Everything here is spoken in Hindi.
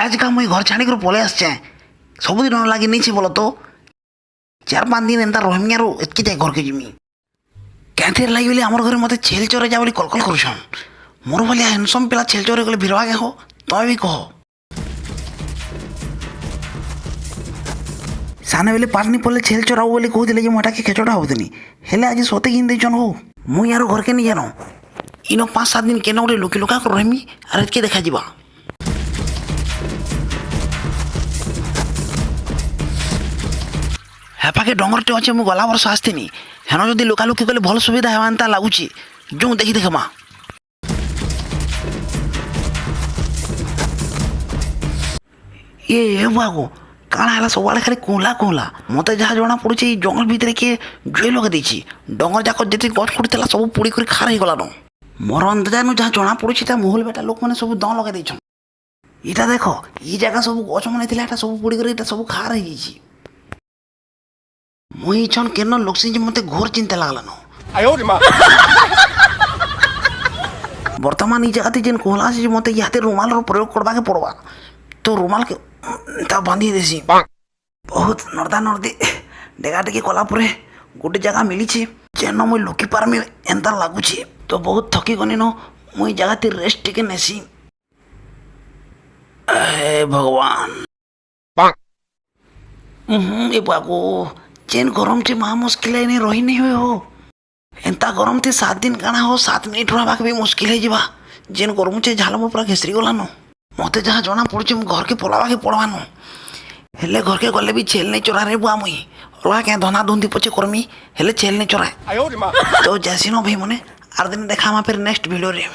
आज का मुई घर छाड़ी कर पलि आसचे सबुदिन लगे नहीं बोल तो 4-5 दिन एंता रही आरो एतकी जाए घर के जिमी क्या लगे बोली आम घर मत छेल चोरे जा बोली कलकल कर मोर भाया हैंडसम पिला छेल चोरे गले भिड़वा के हो तुम भी कह साने बेले पार्नी पड़े छेल चोराऊ बोली कहते मुझा के खेचड़ा होती हेले आज सते कि देचन हो मुई यार घर के नहीं जानो इन 5-7 दिन केना गोटे लुकी लुका कर रही आर एतके देखा जा हे पाखे डंगरटे अच्छे मुझे गला वर्ष आसतीनि हेन जदि लुकालुकी कले भल सुविधा हेता लगुच जो देखी देखमा ये बागो काଣା है सब खाली कोहला कोहला मत जहाँ जना पड़ी जंगल भितर किए जुए लगे देती डंगर जाक जी गछ फुटा सब पोड़ी कर खार हो गलान मोर अंदाजा जहाँ जना पड़ी मुहल बेटा लोक मैंने सब दम लगे देछन इटा देख ये जगह सब गछ मन सब पोड़ी कर सब खार हो मुई छन केन लोकसी मत घोर चिंता लगलान बर्तमान ये जगह जेन कोहला से मत इहाते रुमाल प्रयोग करवा के पड़वा तो रुमाल के बांधी देसी बहुत नर्दा नर्दी डेगा टेकी कलापर गोटे जगह मिली जेन मुई लुकी पारमी एंता लगुच तो बहुत थकी गनी न मुई जगह ती रेस्ट टिके नेसी हे भगवान ए बागो जेन गरम थे महा मुस्किल है रही नहीं हुए हो एंता गरम थे 7 दिन काना हो 7 मिनिट रहा भी मुस्किल है जेन गरम चे झाल मोर पूरा घेसरी गलान मत जहाँ जना पड़ी घर के पलावा के पड़वान हेले घर के गले भी छेल नहीं चोरा रे बुआ मुई अलग क्या धना धुंधी पचे करमी हेले छेल नहीं चोराए तो जैसी न भाई मने आर दिन देखा फिर नेक्स्ट वीडियो रे